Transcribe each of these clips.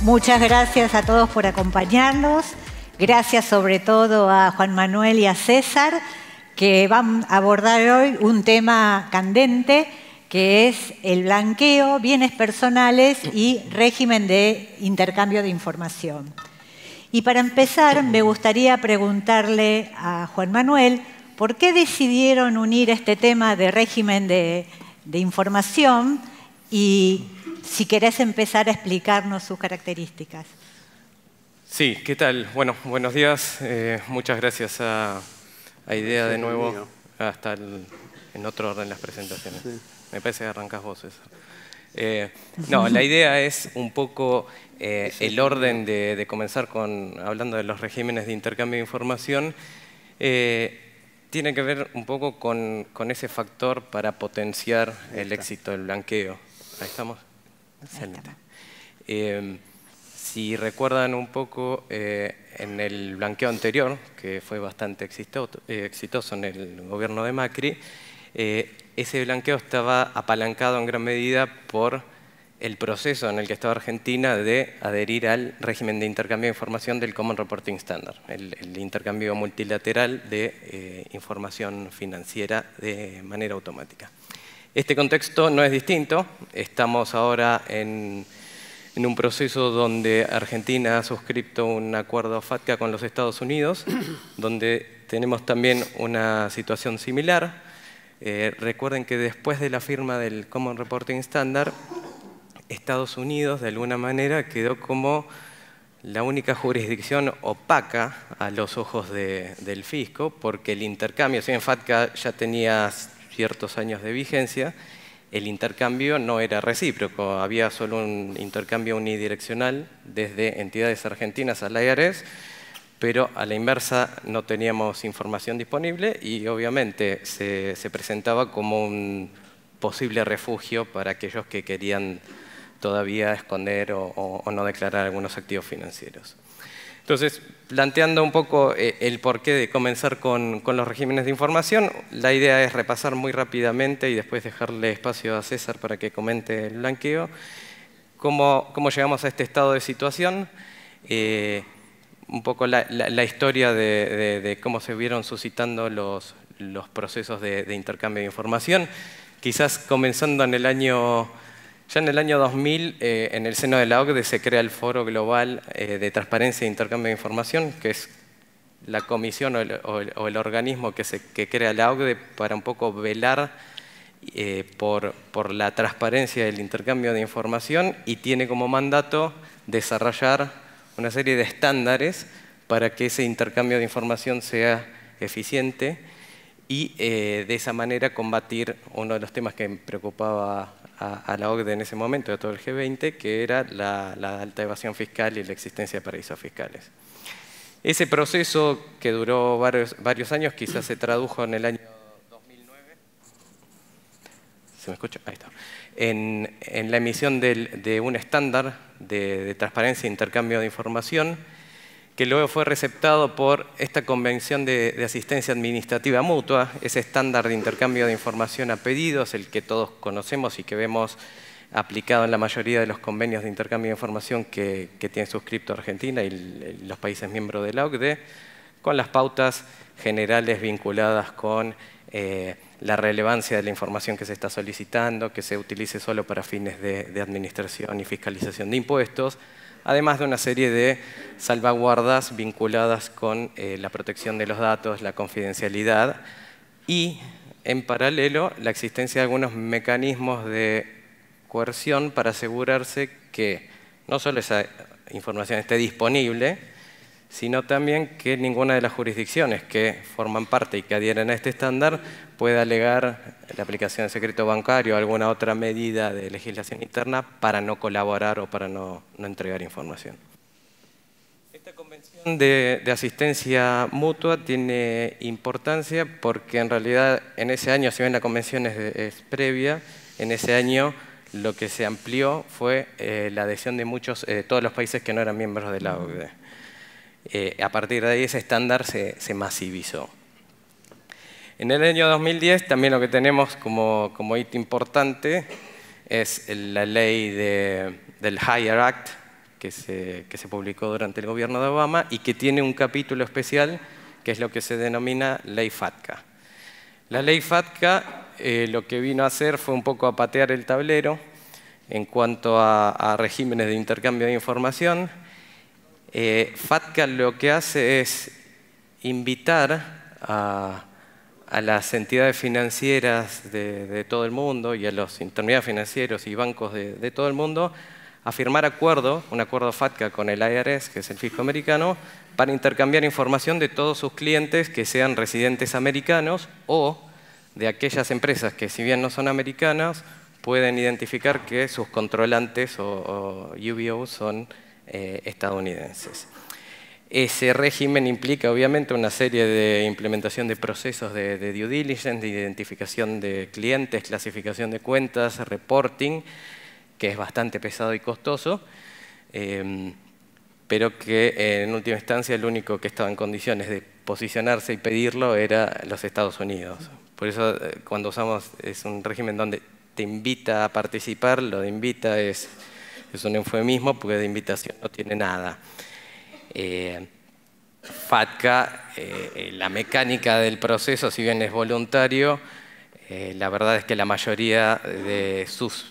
Muchas gracias a todos por acompañarnos. Gracias sobre todo a Juan Manuel y a César, que van a abordar hoy un tema candente, que es el blanqueo, bienes personales y régimen de intercambio de información. Y para empezar, me gustaría preguntarle a Juan Manuel, ¿por qué decidieron unir este tema de régimen de información? Y si querés empezar a explicarnos sus características. Sí, ¿qué tal? Bueno, buenos días. Muchas gracias a IDEA de nuevo. Hasta en otro orden las presentaciones. Sí. Me parece que arrancás vos, César. No, la idea es un poco el orden de comenzar hablando de los regímenes de intercambio de información. Tiene que ver un poco con ese factor para potenciar el éxito del blanqueo. Ahí estamos. Excelente. Si recuerdan un poco, en el blanqueo anterior, que fue bastante exitoso en el gobierno de Macri, ese blanqueo estaba apalancado en gran medida por el proceso en el que estaba Argentina de adherir al régimen de intercambio de información del Common Reporting Standard, el intercambio multilateral de información financiera de manera automática. Este contexto no es distinto. Estamos ahora en un proceso donde Argentina ha suscrito un acuerdo FATCA con los Estados Unidos, donde tenemos también una situación similar. Recuerden que después de la firma del Common Reporting Standard, Estados Unidos de alguna manera quedó como la única jurisdicción opaca a los ojos del fisco, porque el intercambio, si bien FATCA ya tenía ciertos años de vigencia, el intercambio no era recíproco. Había solo un intercambio unidireccional desde entidades argentinas a la IRS, pero a la inversa no teníamos información disponible y obviamente se presentaba como un posible refugio para aquellos que querían todavía esconder o no declarar algunos activos financieros. Entonces, planteando un poco el porqué de comenzar con los regímenes de información, la idea es repasar muy rápidamente y después dejarle espacio a César para que comente el blanqueo, cómo llegamos a este estado de situación, un poco la historia de cómo se vieron suscitando los procesos de intercambio de información, quizás comenzando en el año... Ya en el año 2000, en el seno de la OCDE se crea el Foro Global de Transparencia e Intercambio de Información, que es la comisión o el organismo que crea la OCDE para un poco velar por la transparencia del intercambio de información y tiene como mandato desarrollar una serie de estándares para que ese intercambio de información sea eficiente y de esa manera combatir uno de los temas que preocupaba a la OCDE en ese momento, a todo el G20, que era la alta evasión fiscal y la existencia de paraísos fiscales. Ese proceso, que duró varios años, quizás se tradujo en el año 2009. ¿Se me escucha? Ahí está. En la emisión de un estándar de transparencia e intercambio de información, que luego fue receptado por esta Convención de Asistencia Administrativa Mutua, ese estándar de intercambio de información a pedidos, el que todos conocemos y que vemos aplicado en la mayoría de los convenios de intercambio de información que tiene suscripto Argentina y los países miembros de la OCDE, con las pautas generales vinculadas con la relevancia de la información que se está solicitando, que se utilice solo para fines de administración y fiscalización de impuestos, además de una serie de salvaguardas vinculadas con la protección de los datos, la confidencialidad y, en paralelo, la existencia de algunos mecanismos de coerción para asegurarse que no solo esa información esté disponible, sino también que ninguna de las jurisdicciones que forman parte y que adhieren a este estándar pueda alegar la aplicación de secreto bancario o alguna otra medida de legislación interna para no colaborar o para no entregar información. Esta convención de asistencia mutua tiene importancia porque en realidad en ese año, si bien la convención es previa, en ese año lo que se amplió fue la adhesión de todos los países que no eran miembros de la OCDE. A partir de ahí ese estándar se masivizó. En el año 2010 también lo que tenemos como hito importante es la ley del HIRE Act, que se publicó durante el gobierno de Obama y que tiene un capítulo especial que es lo que se denomina Ley FATCA. La Ley FATCA lo que vino a hacer fue un poco a patear el tablero en cuanto a regímenes de intercambio de información. FATCA lo que hace es invitar a las entidades financieras de todo el mundo y a los intermediarios financieros y bancos de todo el mundo a firmar un acuerdo FATCA con el IRS, que es el fisco americano, para intercambiar información de todos sus clientes que sean residentes americanos o de aquellas empresas que, si bien no son americanas, pueden identificar que sus controlantes o UBOs son estadounidenses. Ese régimen implica obviamente una serie de implementación de procesos de due diligence, de identificación de clientes, clasificación de cuentas, reporting, que es bastante pesado y costoso, pero que en última instancia el único que estaba en condiciones de posicionarse y pedirlo era los Estados Unidos. Por eso cuando usamos, es un régimen donde te invita a participar, lo de invita es un eufemismo porque de invitación no tiene nada. FATCA, la mecánica del proceso, si bien es voluntario, la verdad es que la mayoría de sus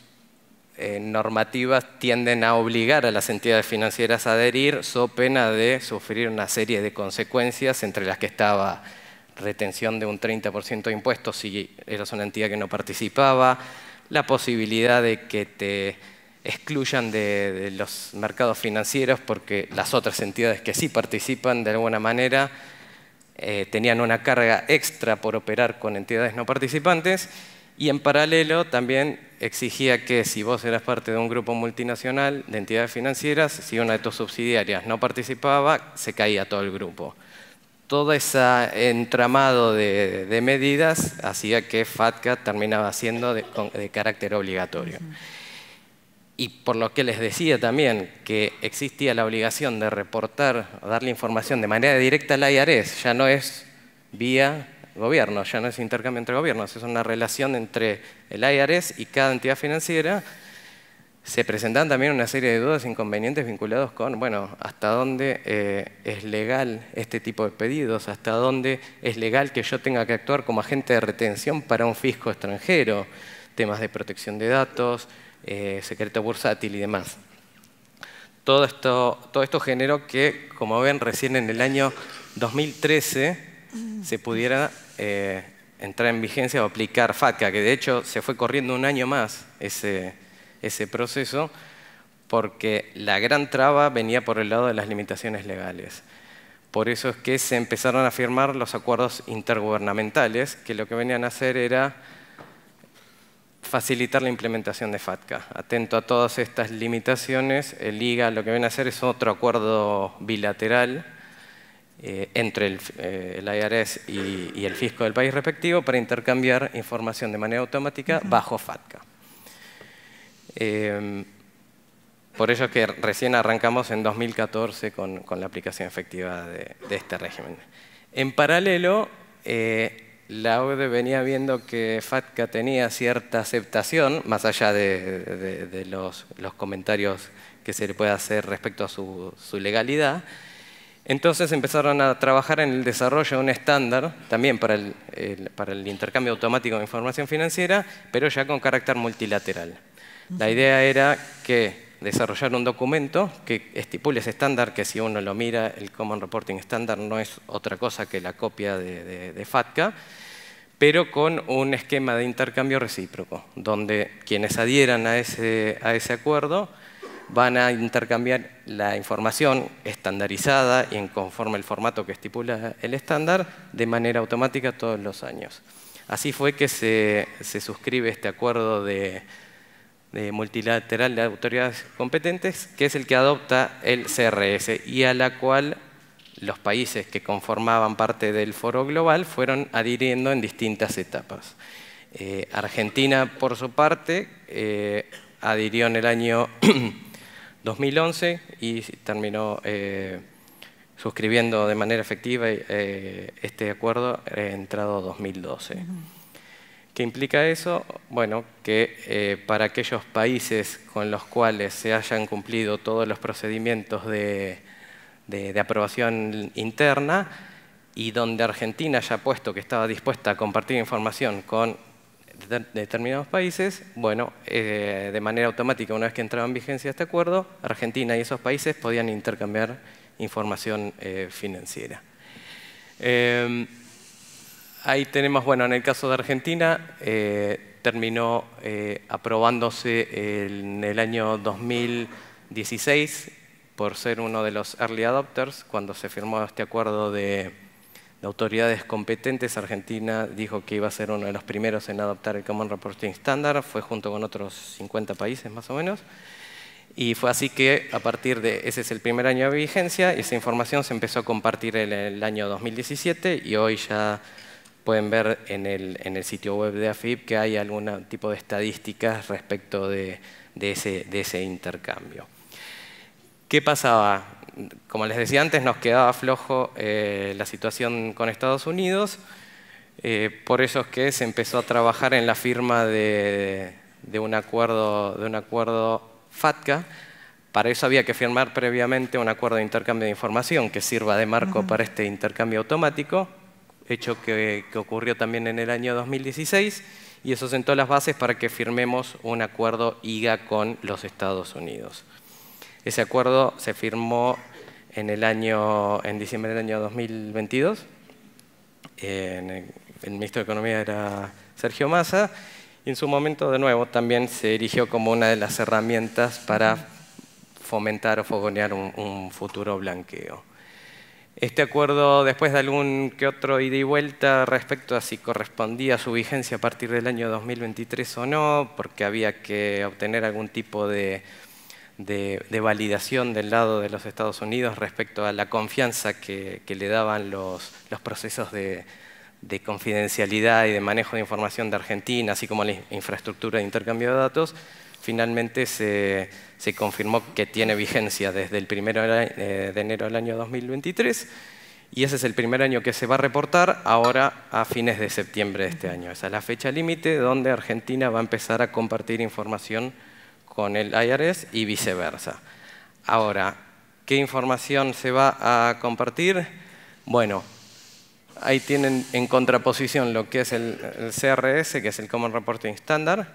normativas tienden a obligar a las entidades financieras a adherir, so pena de sufrir una serie de consecuencias, entre las que estaba retención de un 30% de impuestos si eras una entidad que no participaba, la posibilidad de que te excluyan de los mercados financieros porque las otras entidades que sí participan de alguna manera tenían una carga extra por operar con entidades no participantes, y en paralelo también exigía que si vos eras parte de un grupo multinacional de entidades financieras, si una de tus subsidiarias no participaba, se caía todo el grupo. Todo ese entramado de medidas hacía que FATCA terminaba siendo de carácter obligatorio. Y por lo que les decía también que existía la obligación de reportar o darle información de manera directa al IRS, ya no es vía gobierno, ya no es intercambio entre gobiernos, es una relación entre el IRS y cada entidad financiera. Se presentan también una serie de dudas e inconvenientes vinculados con, bueno, hasta dónde es legal este tipo de pedidos, hasta dónde es legal que yo tenga que actuar como agente de retención para un fisco extranjero, temas de protección de datos, secreto bursátil y demás. Todo esto generó que, como ven, recién en el año 2013 se pudiera entrar en vigencia o aplicar FATCA, que de hecho se fue corriendo un año más ese proceso, porque la gran traba venía por el lado de las limitaciones legales. Por eso es que se empezaron a firmar los acuerdos intergubernamentales, que lo que venían a hacer era facilitar la implementación de FATCA. Atento a todas estas limitaciones, el IGA lo que viene a hacer es otro acuerdo bilateral entre el IRS y el fisco del país respectivo para intercambiar información de manera automática bajo FATCA. Por ello es que recién arrancamos en 2014 con la aplicación efectiva de este régimen. En paralelo, la OCDE venía viendo que FATCA tenía cierta aceptación, más allá de los comentarios que se le puede hacer respecto a su legalidad. Entonces empezaron a trabajar en el desarrollo de un estándar, también para el intercambio automático de información financiera, pero ya con carácter multilateral. La idea era que desarrollar un documento que estipule ese estándar, que si uno lo mira, el Common Reporting Standard no es otra cosa que la copia de FATCA, pero con un esquema de intercambio recíproco, donde quienes adhieran a ese acuerdo van a intercambiar la información estandarizada y conforme el formato que estipula el estándar de manera automática todos los años. Así fue que se suscribe este acuerdo de multilateral de autoridades competentes, que es el que adopta el CRS y a la cual los países que conformaban parte del foro global fueron adhiriendo en distintas etapas. Argentina, por su parte, adhirió en el año 2011 y terminó suscribiendo de manera efectiva este acuerdo entrado 2012. ¿Qué implica eso? Bueno, que para aquellos países con los cuales se hayan cumplido todos los procedimientos de aprobación interna y donde Argentina haya puesto que estaba dispuesta a compartir información con determinados países, bueno, de manera automática, una vez que entraba en vigencia este acuerdo, Argentina y esos países podían intercambiar información financiera. Ahí tenemos, bueno, en el caso de Argentina, terminó aprobándose en el año 2016 por ser uno de los early adopters. Cuando se firmó este acuerdo de autoridades competentes, Argentina dijo que iba a ser uno de los primeros en adoptar el Common Reporting Standard, fue junto con otros 50 países más o menos. Y fue así que a partir de ese es el primer año de vigencia, y esa información se empezó a compartir en el año 2017 y hoy ya pueden ver en el sitio web de AFIP que hay algún tipo de estadísticas respecto de ese intercambio. ¿Qué pasaba? Como les decía antes, nos quedaba flojo la situación con Estados Unidos, por eso es que se empezó a trabajar en la firma de un acuerdo FATCA. Para eso había que firmar previamente un acuerdo de intercambio de información que sirva de marco para este intercambio automático, hecho que ocurrió también en el año 2016, y eso sentó las bases para que firmemos un acuerdo IGA con los Estados Unidos. Ese acuerdo se firmó en diciembre del año 2022. El ministro de Economía era Sergio Massa, y en su momento, de nuevo, también se erigió como una de las herramientas para fomentar o fogonear un futuro blanqueo. Este acuerdo, después de algún que otro ida y vuelta respecto a si correspondía a su vigencia a partir del año 2023 o no, porque había que obtener algún tipo de validación del lado de los Estados Unidos respecto a la confianza que le daban los procesos de confidencialidad y de manejo de información de Argentina, así como la infraestructura de intercambio de datos. Finalmente se confirmó que tiene vigencia desde el 1 de enero del año 2023, y ese es el primer año que se va a reportar ahora a fines de septiembre de este año. Esa es la fecha límite donde Argentina va a empezar a compartir información con el IRS y viceversa. Ahora, ¿qué información se va a compartir? Bueno, ahí tienen en contraposición lo que es el CRS, que es el Common Reporting Standard,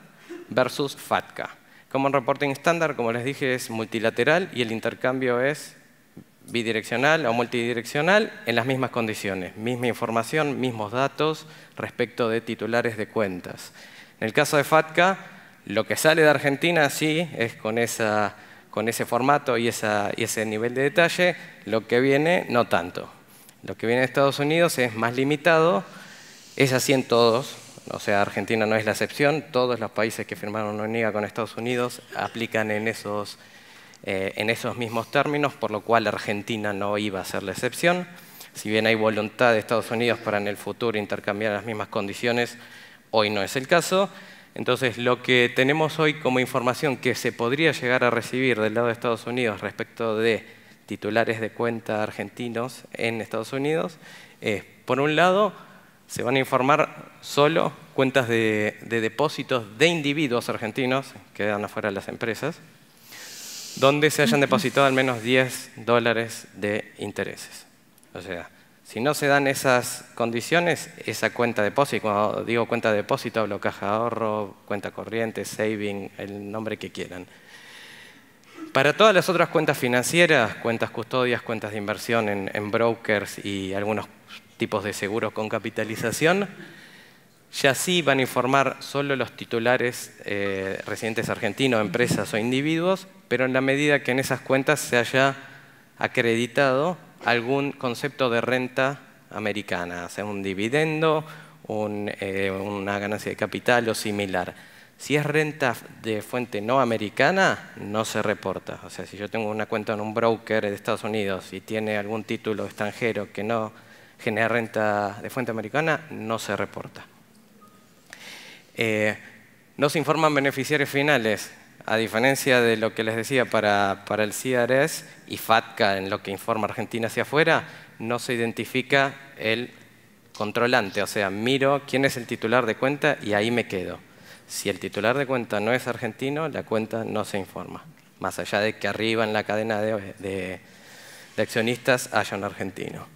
versus FATCA. Common Reporting Standard, como les dije, es multilateral y el intercambio es bidireccional o multidireccional en las mismas condiciones. Misma información, mismos datos respecto de titulares de cuentas. En el caso de FATCA, lo que sale de Argentina sí es con ese formato y ese nivel de detalle. Lo que viene, no tanto. Lo que viene de Estados Unidos es más limitado. Es así en todos. O sea, Argentina no es la excepción. Todos los países que firmaron una IGA con Estados Unidos aplican en esos mismos términos, por lo cual Argentina no iba a ser la excepción. Si bien hay voluntad de Estados Unidos para en el futuro intercambiar las mismas condiciones, hoy no es el caso. Entonces, lo que tenemos hoy como información que se podría llegar a recibir del lado de Estados Unidos respecto de titulares de cuenta argentinos en Estados Unidos es, por un lado, se van a informar solo cuentas de depósitos de individuos argentinos, que quedan afuera de las empresas, donde se hayan depositado al menos $10 de intereses. O sea, si no se dan esas condiciones, esa cuenta de depósito, cuando digo cuenta de depósito, hablo caja de ahorro, cuenta corriente, saving, el nombre que quieran. Para todas las otras cuentas financieras, cuentas custodias, cuentas de inversión en brokers y algunos tipos de seguros con capitalización, ya sí van a informar solo los titulares residentes argentinos, empresas o individuos, pero en la medida que en esas cuentas se haya acreditado algún concepto de renta americana, sea un dividendo, una ganancia de capital o similar. Si es renta de fuente no americana, no se reporta. O sea, si yo tengo una cuenta en un broker de Estados Unidos y tiene algún título extranjero que no genera renta de fuente americana, no se reporta. No se informan beneficiarios finales, a diferencia de lo que les decía para el CRS y FATCA, en lo que informa Argentina hacia afuera, no se identifica el controlante, o sea, miro quién es el titular de cuenta y ahí me quedo. Si el titular de cuenta no es argentino, la cuenta no se informa, más allá de que arriba en la cadena de accionistas haya un argentino.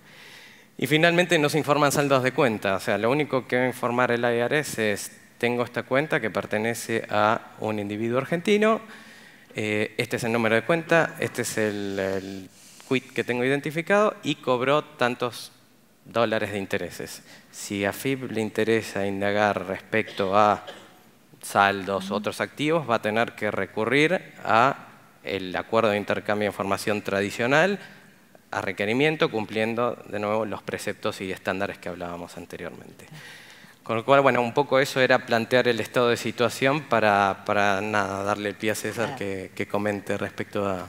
Y finalmente no se informan saldos de cuenta, o sea, lo único que va a informar el IRS es: tengo esta cuenta que pertenece a un individuo argentino, este es el número de cuenta, este es el quit que tengo identificado y cobró tantos dólares de intereses. Si a FIP le interesa indagar respecto a saldos u otros activos, va a tener que recurrir al acuerdo de intercambio de información tradicional, a requerimiento, cumpliendo de nuevo los preceptos y estándares que hablábamos anteriormente. Con lo cual, bueno, un poco eso era plantear el estado de situación para nada, darle el pie a César que comente respecto al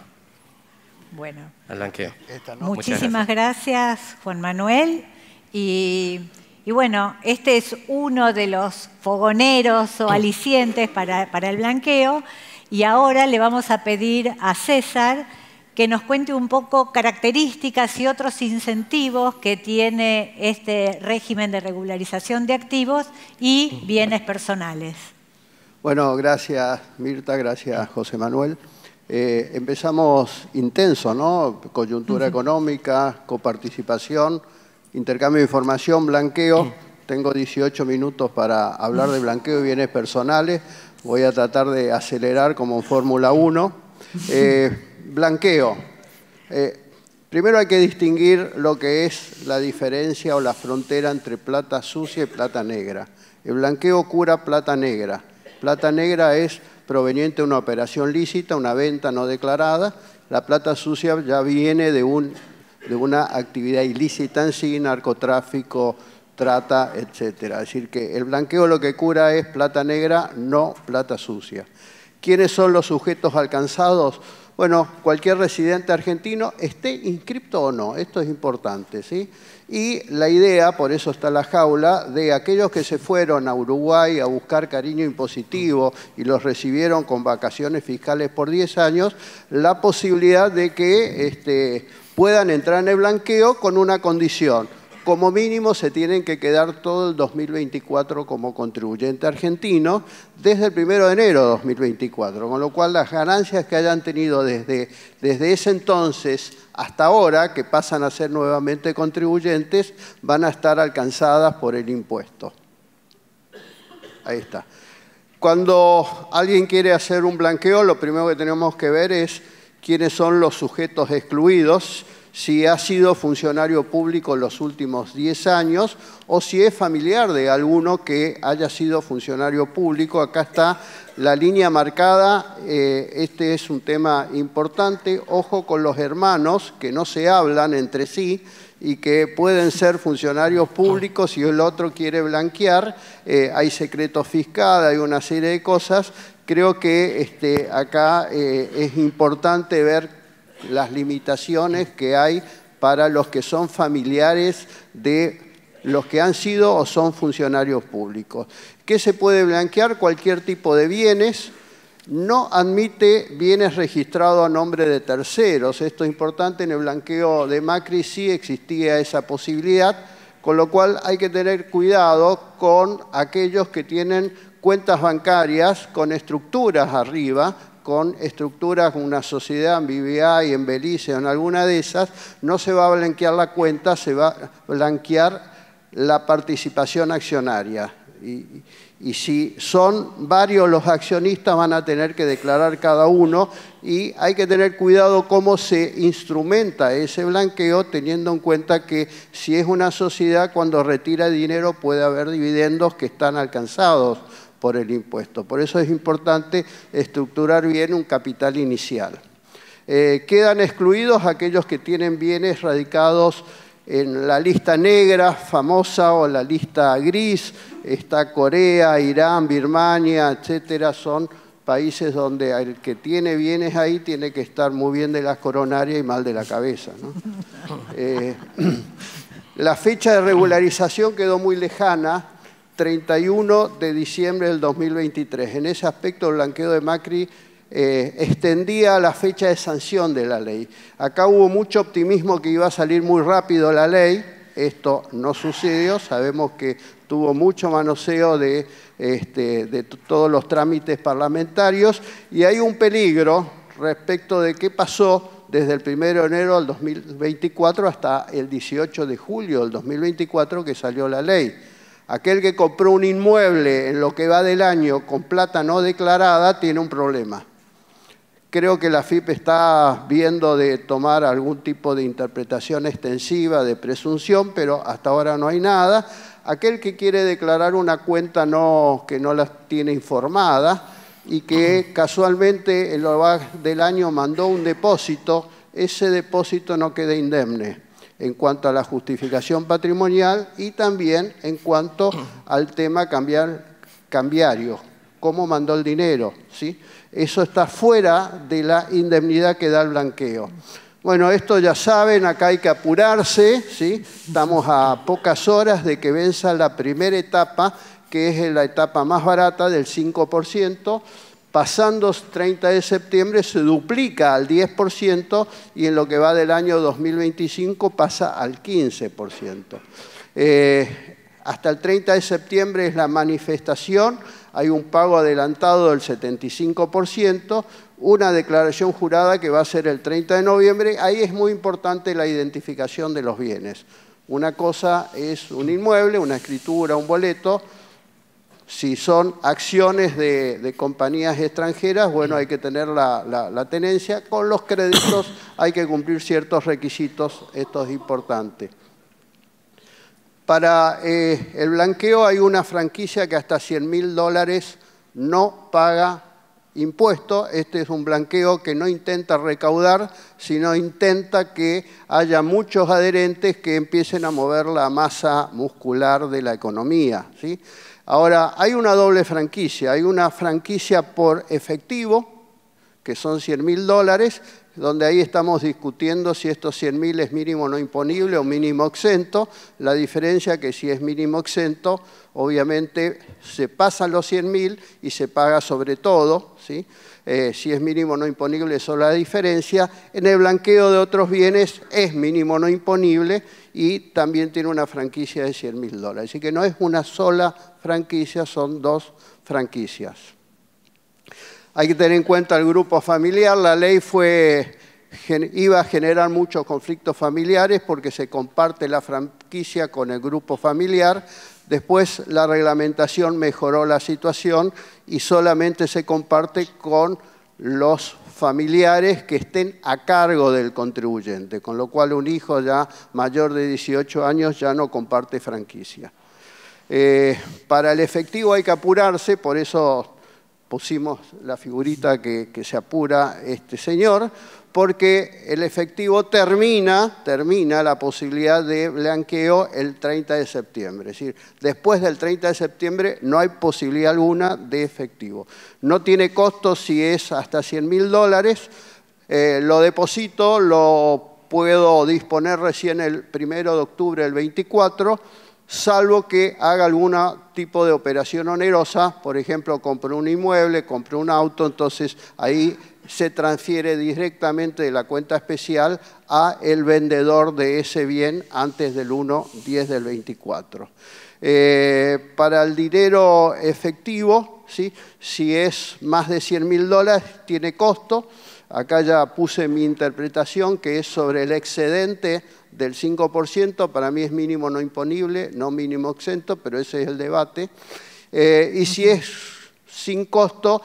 blanqueo. Muchísimas gracias, Juan Manuel. Y bueno, este es uno de los fogoneros o alicientes para el blanqueo. Y ahora le vamos a pedir a César que nos cuente un poco características y otros incentivos que tiene este régimen de regularización de activos y bienes personales. Bueno, gracias Mirta, gracias José Manuel. Empezamos intenso, ¿no? Coyuntura económica, coparticipación, intercambio de información, blanqueo. Tengo 18 minutos para hablar de blanqueo y bienes personales. Voy a tratar de acelerar como en Fórmula 1. Blanqueo. Primero hay que distinguir lo que es la diferencia o la frontera entre plata sucia y plata negra. El blanqueo cura plata negra. Plata negra es proveniente de una operación lícita, una venta no declarada. La plata sucia ya viene de una actividad ilícita en sí, narcotráfico, trata, etc. Es decir, que el blanqueo lo que cura es plata negra, no plata sucia. ¿Quiénes son los sujetos alcanzados? Bueno, cualquier residente argentino, esté inscripto o no, esto es importante, ¿sí? Y la idea, por eso está la jaula, de aquellos que se fueron a Uruguay a buscar cariño impositivo y los recibieron con vacaciones fiscales por 10 años, la posibilidad de que puedan entrar en el blanqueo con una condición. Como mínimo se tienen que quedar todo el 2024 como contribuyente argentino desde el 1 de enero de 2024, con lo cual las ganancias que hayan tenido desde ese entonces hasta ahora, que pasan a ser nuevamente contribuyentes, van a estar alcanzadas por el impuesto. Ahí está. Cuando alguien quiere hacer un blanqueo, lo primero que tenemos que ver es quiénes son los sujetos excluidos, si ha sido funcionario público los últimos 10 años o si es familiar de alguno que haya sido funcionario público. Acá está la línea marcada. Este es un tema importante. Ojo con los hermanos que no se hablan entre sí y que pueden ser funcionarios públicos y el otro quiere blanquear. Hay secreto fiscal, hay una serie de cosas. Creo que acá es importante ver las limitaciones que hay para los que son familiares de los que han sido o son funcionarios públicos. ¿Qué se puede blanquear? Cualquier tipo de bienes. No admite bienes registrados a nombre de terceros. Esto es importante. En el blanqueo de Macri sí existía esa posibilidad, con lo cual hay que tener cuidado con aquellos que tienen cuentas bancarias con estructuras arriba, con estructuras, una sociedad en BBVA y en Belice o en alguna de esas. No se va a blanquear la cuenta, se va a blanquear la participación accionaria. Y si son varios los accionistas, van a tener que declarar cada uno y hay que tener cuidado cómo se instrumenta ese blanqueo, teniendo en cuenta que si es una sociedad, cuando retira dinero puede haber dividendos que están alcanzados por el impuesto. Por eso es importante estructurar bien un capital inicial. Quedan excluidos aquellos que tienen bienes radicados en la lista negra famosa o la lista gris. Está Corea, Irán, Birmania, etcétera. Son países donde el que tiene bienes ahí tiene que estar muy bien de las coronarias y mal de la cabeza, ¿no? La fecha de regularización quedó muy lejana, 31 de diciembre del 2023. En ese aspecto, el blanqueo de Macri extendía la fecha de sanción de la ley. Acá hubo mucho optimismo que iba a salir muy rápido la ley esto no sucedió. Sabemos que tuvo mucho manoseo de todos los trámites parlamentarios y hay un peligro respecto de qué pasó desde el 1 de enero del 2024 hasta el 18 de julio del 2024 que salió la ley. Aquel que compró un inmueble en lo que va del año con plata no declarada tiene un problema. Creo que la AFIP está viendo de tomar algún tipo de interpretación extensiva de presunción, pero hasta ahora no hay nada. Aquel que quiere declarar una cuenta que no la tiene informada y que casualmente en lo que va del año mandó un depósito, ese depósito no queda indemne en cuanto a la justificación patrimonial y también en cuanto al tema cambiario, cómo mandó el dinero, ¿sí? Eso está fuera de la indemnidad que da el blanqueo. Bueno, esto ya saben, acá hay que apurarse, ¿sí? Estamos a pocas horas de que venza la primera etapa, que es la etapa más barata del 5%. Pasando 30 de septiembre se duplica al 10% y en lo que va del año 2025 pasa al 15%. Hasta el 30 de septiembre es la manifestación, hay un pago adelantado del 75%, una declaración jurada que va a ser el 30 de noviembre. Ahí es muy importante la identificación de los bienes. Una cosa es un inmueble, una escritura, un boleto. Si son acciones de compañías extranjeras, bueno, hay que tener la tenencia. Con los créditos hay que cumplir ciertos requisitos, esto es importante. Para el blanqueo hay una franquicia que hasta $100.000 no paga impuesto. Este es un blanqueo que no intenta recaudar, sino intenta que haya muchos adherentes que empiecen a mover la masa muscular de la economía, ¿sí? Ahora, hay una doble franquicia. Hay una franquicia por efectivo, que son $100.000, donde ahí estamos discutiendo si estos 100.000 es mínimo no imponible o mínimo exento. La diferencia que si es mínimo exento, obviamente se pasan los 100.000 y se paga sobre todo, ¿sí? Si es mínimo no imponible, eso es la diferencia. En el blanqueo de otros bienes es mínimo no imponible y también tiene una franquicia de $100.000. Así que no es una sola franquicia, son dos franquicias. Hay que tener en cuenta el grupo familiar. La ley iba a generar muchos conflictos familiares porque se comparte la franquicia con el grupo familiar. Después la reglamentación mejoró la situación y solamente se comparte con los familiares que estén a cargo del contribuyente, con lo cual un hijo ya mayor de 18 años ya no comparte franquicia. Para el efectivo hay que apurarse, por eso pusimos la figurita que se apura este señor, porque el efectivo termina la posibilidad de blanqueo el 30 de septiembre. Es decir, después del 30 de septiembre no hay posibilidad alguna de efectivo. No tiene costo si es hasta $100.000. Lo deposito, lo puedo disponer recién el 1 de octubre del 24, salvo que haga algún tipo de operación onerosa, por ejemplo, compro un inmueble, compro un auto, entonces ahí se transfiere directamente de la cuenta especial a el vendedor de ese bien antes del 1/10 del 24. Para el dinero efectivo, ¿sí? Si es más de $100.000, tiene costo. Acá ya puse mi interpretación, que es sobre el excedente del 5%. Para mí es mínimo no imponible, no mínimo exento, pero ese es el debate. Y si es sin costo,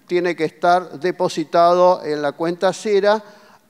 tiene que estar depositado en la cuenta cera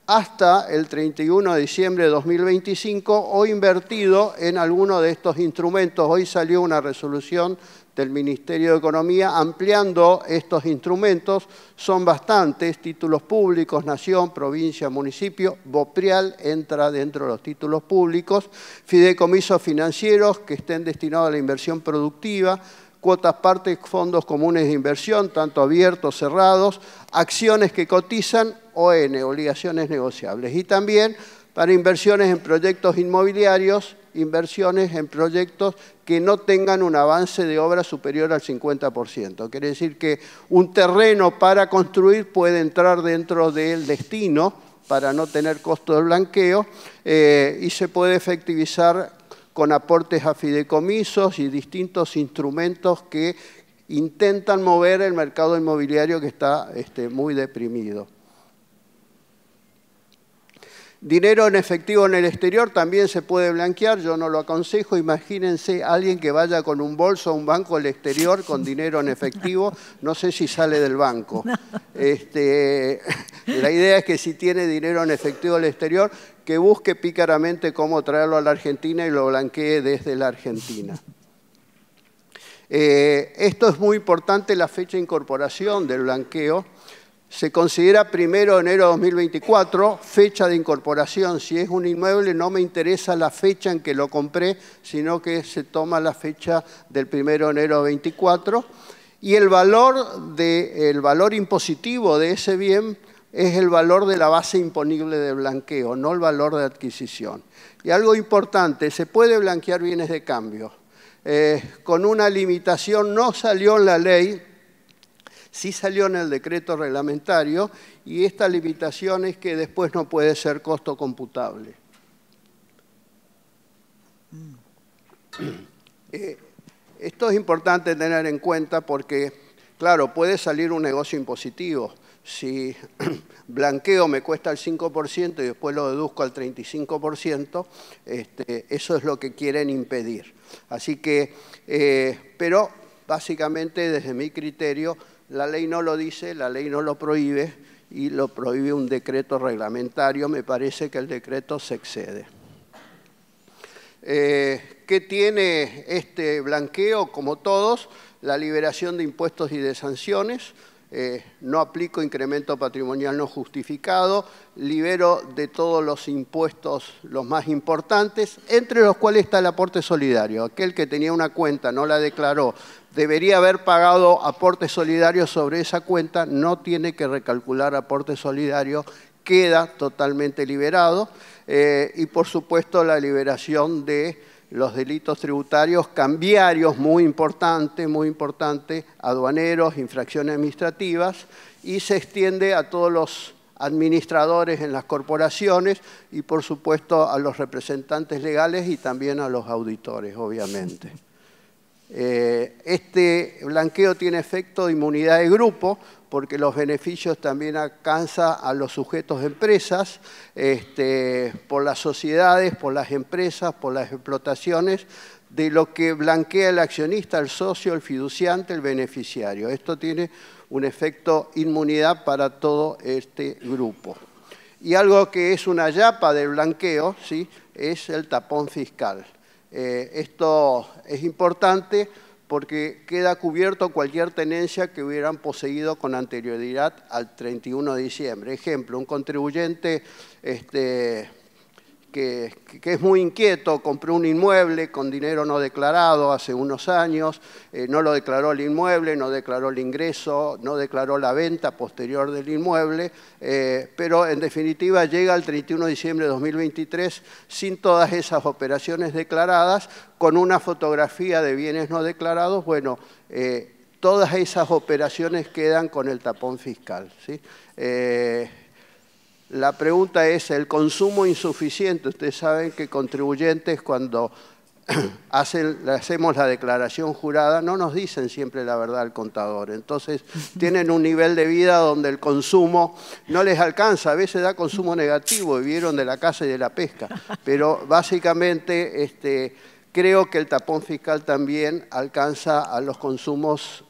hasta el 31 de diciembre de 2025 o invertido en alguno de estos instrumentos. Hoy salió una resolución del Ministerio de Economía ampliando estos instrumentos. Son bastantes: títulos públicos, nación, provincia, municipio. BOPREAL entra dentro de los títulos públicos. Fideicomisos financieros que estén destinados a la inversión productiva. Cuotas partes, fondos comunes de inversión, tanto abiertos, cerrados. Acciones que cotizan, ON, obligaciones negociables. Y también para inversiones en proyectos inmobiliarios, inversiones en proyectos que no tengan un avance de obra superior al 50%. Quiere decir que un terreno para construir puede entrar dentro del destino para no tener costo de blanqueo y se puede efectivizar con aportes a fideicomisos y distintos instrumentos que intentan mover el mercado inmobiliario que está muy deprimido. Dinero en efectivo en el exterior también se puede blanquear, yo no lo aconsejo. Imagínense alguien que vaya con un bolso a un banco al exterior con dinero en efectivo, no sé si sale del banco. No. La idea es que si tiene dinero en efectivo al exterior, que busque pícaramente cómo traerlo a la Argentina y lo blanquee desde la Argentina. Esto es muy importante, la fecha de incorporación del blanqueo. Se considera 1 de enero de 2024, fecha de incorporación. Si es un inmueble, no me interesa la fecha en que lo compré, sino que se toma la fecha del 1 de enero de 2024. Y el valor impositivo de ese bien es el valor de la base imponible de blanqueo, no el valor de adquisición. Y algo importante, se puede blanquear bienes de cambio. Con una limitación, no salió en la ley, sí salió en el decreto reglamentario, y esta limitación es que después no puede ser costo computable. Esto es importante tener en cuenta porque, claro, puede salir un negocio impositivo. Si blanqueo me cuesta el 5% y después lo deduzco al 35%, eso es lo que quieren impedir. Así que, pero básicamente desde mi criterio, la ley no lo dice, la ley no lo prohíbe y lo prohíbe un decreto reglamentario. Me parece que el decreto se excede. ¿Qué tiene este blanqueo? Como todos, la liberación de impuestos y de sanciones. No aplico incremento patrimonial no justificado, libero de todos los impuestos los más importantes, entre los cuales está el aporte solidario. Aquel que tenía una cuenta, no la declaró, debería haber pagado aporte solidario sobre esa cuenta, no tiene que recalcular aporte solidario, queda totalmente liberado. Y por supuesto la liberación de los delitos tributarios cambiarios, muy importante, aduaneros, infracciones administrativas, y se extiende a todos los administradores en las corporaciones y por supuesto a los representantes legales y también a los auditores, obviamente. Este blanqueo tiene efecto de inmunidad de grupo porque los beneficios también alcanza a los sujetos de empresas, por las sociedades, por las empresas, por las explotaciones, de lo que blanquea el accionista, el socio, el fiduciante, el beneficiario. Esto tiene un efecto inmunidad para todo este grupo. Y algo que es una yapa del blanqueo, ¿sí?, es el tapón fiscal. Esto es importante porque queda cubierto cualquier tenencia que hubieran poseído con anterioridad al 31 de diciembre. Ejemplo, un contribuyente que es muy inquieto, compró un inmueble con dinero no declarado hace unos años, no lo declaró el inmueble, no declaró el ingreso, no declaró la venta posterior del inmueble, pero en definitiva llega el 31 de diciembre de 2023 sin todas esas operaciones declaradas, con una fotografía de bienes no declarados. Bueno, todas esas operaciones quedan con el tapón fiscal, ¿sí? La pregunta es el consumo insuficiente. Ustedes saben que contribuyentes cuando hacemos la declaración jurada no nos dicen siempre la verdad al contador. Entonces tienen un nivel de vida donde el consumo no les alcanza. A veces da consumo negativo, vivieron de la caza y de la pesca. Pero básicamente creo que el tapón fiscal también alcanza a los consumos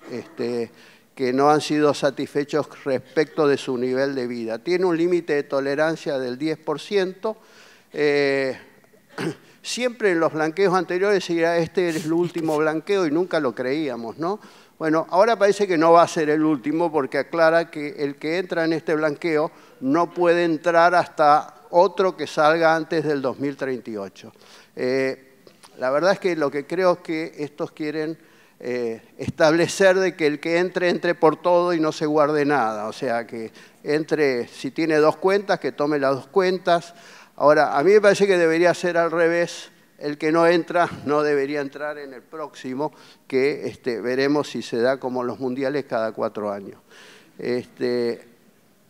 que no han sido satisfechos respecto de su nivel de vida. Tiene un límite de tolerancia del 10%. Siempre en los blanqueos anteriores se dirá, este es el último blanqueo, y nunca lo creíamos, ¿no? Bueno, ahora parece que no va a ser el último porque aclara que el que entra en este blanqueo no puede entrar hasta otro que salga antes del 2038. La verdad es que lo que creo es que estos quieren establecer de que el que entre por todo y no se guarde nada, o sea, que entre, si tiene dos cuentas, que tome las dos cuentas. Ahora, a mí me parece que debería ser al revés, el que no entra no debería entrar en el próximo, que veremos si se da como los mundiales cada 4 años.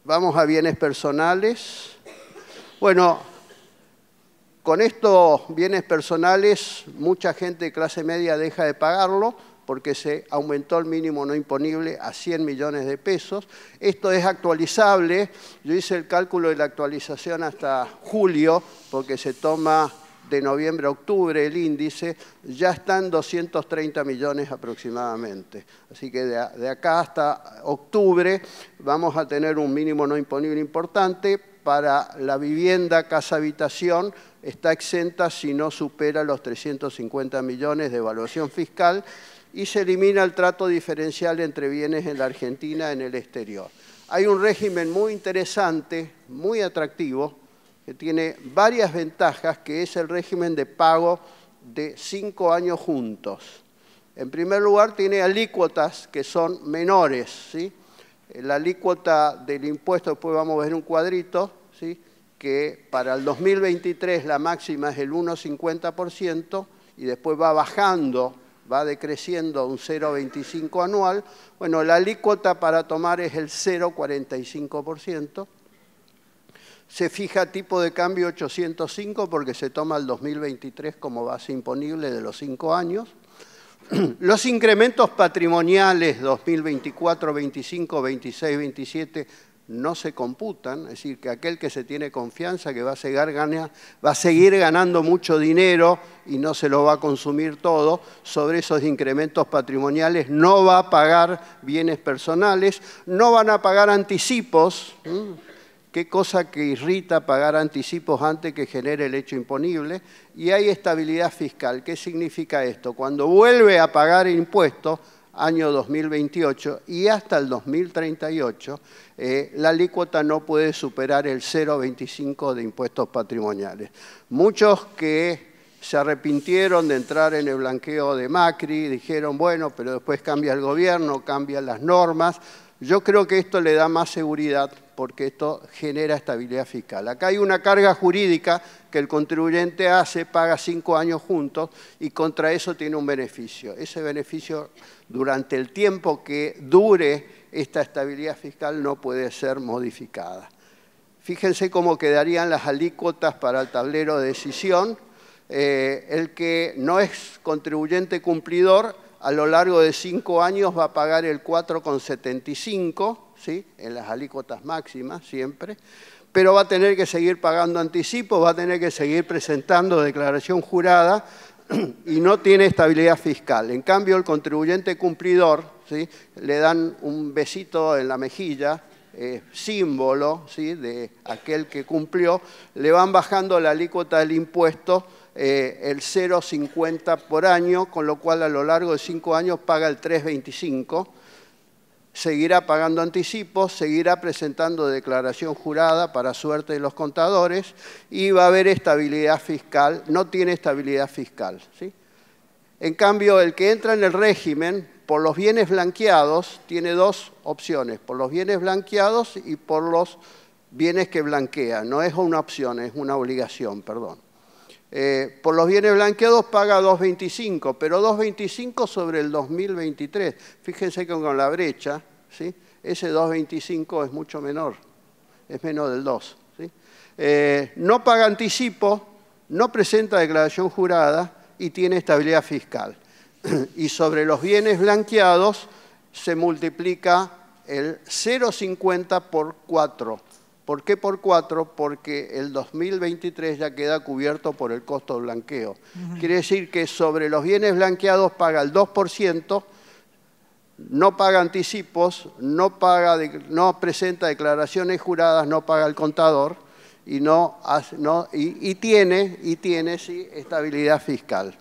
Vamos a bienes personales. Bueno, Con estos bienes personales, mucha gente de clase media deja de pagarlo porque se aumentó el mínimo no imponible a 100 millones de pesos. Esto es actualizable. Yo hice el cálculo de la actualización hasta julio, porque se toma de noviembre a octubre el índice, ya están 230 millones aproximadamente. Así que de acá hasta octubre vamos a tener un mínimo no imponible importante. Para la vivienda, casa, habitación, está exenta si no supera los 350 millones de evaluación fiscal y se elimina el trato diferencial entre bienes en la Argentina y en el exterior. Hay un régimen muy interesante, muy atractivo, que tiene varias ventajas, que es el régimen de pago de 5 años juntos. En primer lugar, tiene alícuotas que son menores, ¿sí? La alícuota del impuesto, después vamos a ver un cuadrito, ¿sí? Que para el 2023 la máxima es el 1,50% y después va bajando, va decreciendo a un 0,25 anual. Bueno, la alícuota para tomar es el 0,45%. Se fija tipo de cambio 805 porque se toma el 2023 como base imponible de los 5 años. Los incrementos patrimoniales 2024, 25, 26, 27 no se computan, es decir, que aquel que se tiene confianza que va a seguir ganando mucho dinero y no se lo va a consumir todo, sobre esos incrementos patrimoniales no va a pagar bienes personales, no van a pagar anticipos. Qué cosa que irrita pagar anticipos antes que genere el hecho imponible. Y hay estabilidad fiscal. ¿Qué significa esto? Cuando vuelve a pagar impuestos, año 2028 y hasta el 2038, la alícuota no puede superar el 0,25 de impuestos patrimoniales. Muchos que se arrepintieron de entrar en el blanqueo de Macri, dijeron, bueno, pero después cambia el gobierno, cambian las normas. Yo creo que esto le da más seguridad porque esto genera estabilidad fiscal. Acá hay una carga jurídica que el contribuyente hace, paga 5 años juntos y contra eso tiene un beneficio. Ese beneficio, durante el tiempo que dure esta estabilidad fiscal, no puede ser modificada. Fíjense cómo quedarían las alícuotas para el tablero de decisión. El que no es contribuyente cumplidor, a lo largo de 5 años va a pagar el 4,75%, ¿sí? En las alícuotas máximas siempre, pero va a tener que seguir pagando anticipos, va a tener que seguir presentando declaración jurada y no tiene estabilidad fiscal. En cambio, el contribuyente cumplidor, ¿sí? Le dan un besito en la mejilla, símbolo, ¿sí? De aquel que cumplió, le van bajando la alícuota del impuesto el 0,50 por año, con lo cual a lo largo de 5 años paga el 3,25, seguirá pagando anticipos, seguirá presentando declaración jurada para suerte de los contadores y va a haber estabilidad fiscal, no tiene estabilidad fiscal, ¿sí? En cambio, el que entra en el régimen por los bienes blanqueados tiene 2 opciones, por los bienes blanqueados y por los bienes que blanquea. No es una opción, es una obligación, perdón. Por los bienes blanqueados paga 2,25, pero 2,25 sobre el 2023. Fíjense que con la brecha, ¿sí? Ese 2,25 es mucho menor, es menos del 2. ¿Sí? No paga anticipo, no presenta declaración jurada y tiene estabilidad fiscal. Y sobre los bienes blanqueados se multiplica el 0,50 por 4. ¿Por qué por 4? Porque el 2023 ya queda cubierto por el costo de blanqueo. Quiere decir que sobre los bienes blanqueados paga el 2%, no paga anticipos, no presenta declaraciones juradas, no paga el contador y, tiene sí, estabilidad fiscal.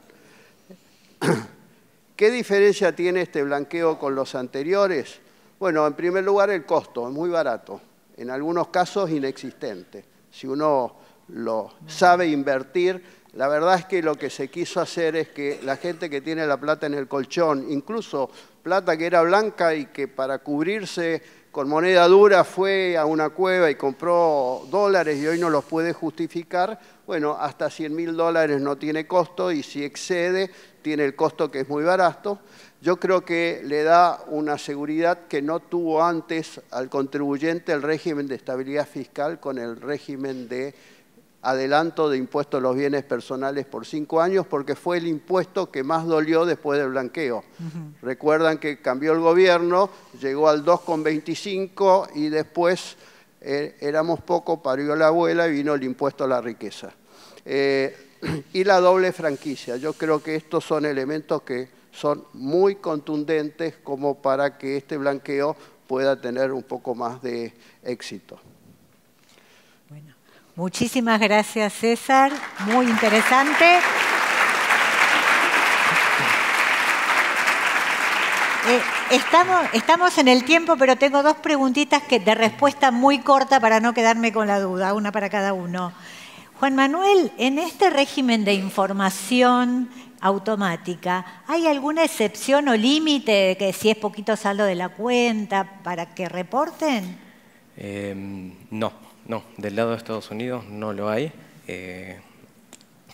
¿Qué diferencia tiene este blanqueo con los anteriores? Bueno, en primer lugar el costo, es muy barato. En algunos casos inexistente. Si uno lo sabe invertir, la verdad es que lo que se quiso hacer es que la gente que tiene la plata en el colchón, incluso plata que era blanca y que para cubrirse con moneda dura fue a una cueva y compró dólares y hoy no los puede justificar, bueno, hasta $100.000 no tiene costo y si excede tiene el costo que es muy barato. Yo creo que le da una seguridad que no tuvo antes al contribuyente el régimen de estabilidad fiscal con el régimen de adelanto de impuesto a los bienes personales por 5 años porque fue el impuesto que más dolió después del blanqueo. Recuerdan que cambió el gobierno, llegó al 2,25 y después éramos poco, parió la abuela y vino el impuesto a la riqueza. Y la doble franquicia. Yo creo que estos son elementos que son muy contundentes como para que este blanqueo pueda tener un poco más de éxito. Bueno, muchísimas gracias, César. Muy interesante. Estamos en el tiempo, pero tengo dos preguntitas de respuesta muy corta para no quedarme con la duda, una para cada uno. Juan Manuel, en este régimen de información automática, ¿hay alguna excepción o límite de que si es poquito saldo de la cuenta para que reporten? No. Del lado de Estados Unidos no lo hay.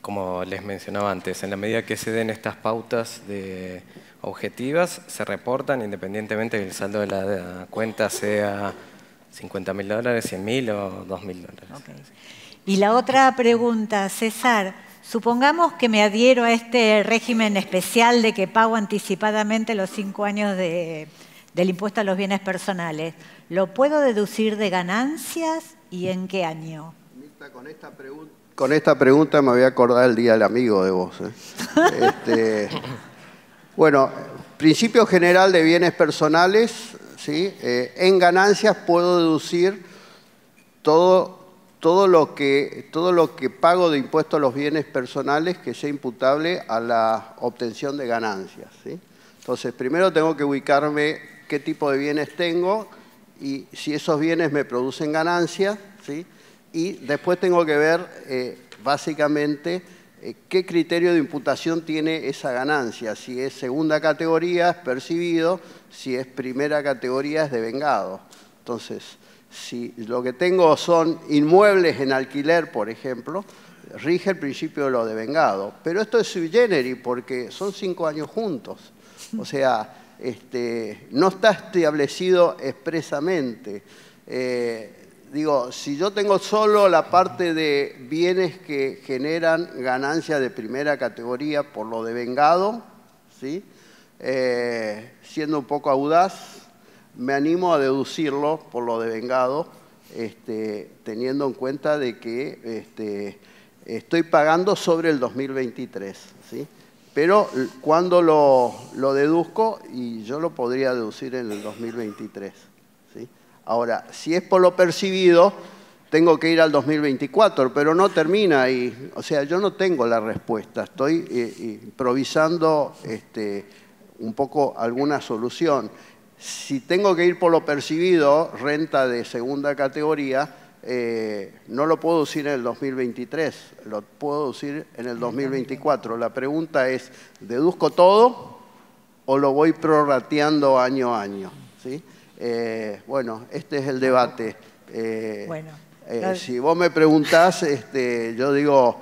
Como les mencionaba antes, en la medida que se den estas pautas objetivas, se reportan independientemente de que el saldo de la cuenta sea $50.000, $100.000 o $2.000. Okay. Y la otra pregunta, César, supongamos que me adhiero a este régimen especial de que pago anticipadamente los 5 años del impuesto a los bienes personales. ¿Lo puedo deducir de ganancias y en qué año? Mirta, con esta pregunta me voy a acordar el Día del Amigo de vos. Bueno, principio general de bienes personales, ¿sí? En ganancias puedo deducir todo lo que pago de impuesto a los bienes personales que sea imputable a la obtención de ganancias, ¿sí? Entonces, primero tengo que ubicarme qué tipo de bienes tengo y si esos bienes me producen ganancias, ¿sí? Y después tengo que ver básicamente qué criterio de imputación tiene esa ganancia. Si es segunda categoría es percibido, si es primera categoría es devengado. Entonces, si lo que tengo son inmuebles en alquiler, por ejemplo, rige el principio de lo devengado. Pero esto es sui generis porque son 5 años juntos. O sea, no está establecido expresamente. Digo, si yo tengo solo la parte de bienes que generan ganancias de primera categoría por lo devengado, ¿sí? Siendo un poco audaz, me animo a deducirlo por lo devengado, teniendo en cuenta de que estoy pagando sobre el 2023, ¿sí? Pero cuando lo deduzco, y yo lo podría deducir en el 2023, ¿sí? Ahora, si es por lo percibido, tengo que ir al 2024, pero no termina ahí. O sea, yo no tengo la respuesta, estoy improvisando un poco alguna solución. Si tengo que ir por lo percibido, renta de segunda categoría, no lo puedo deducir en el 2023, lo puedo deducir en el 2024. La pregunta es, ¿deduzco todo o lo voy prorrateando año a año? ¿Sí? Bueno, este es el debate. Si vos me preguntás, yo digo,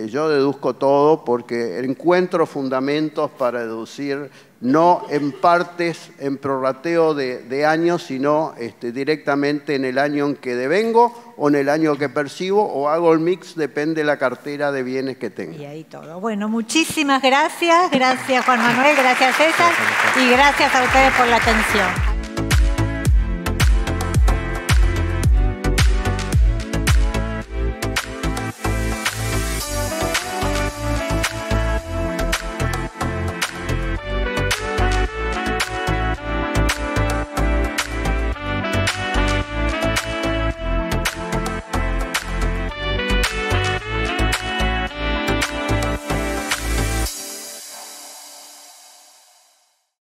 yo deduzco todo porque encuentro fundamentos para deducir, no en partes, en prorrateo de años, sino directamente en el año en que devengo o en el año que percibo o hago el mix, depende de la cartera de bienes que tenga. Y ahí todo. Bueno, muchísimas gracias. Gracias, Juan Manuel, gracias, César, y gracias a ustedes por la atención.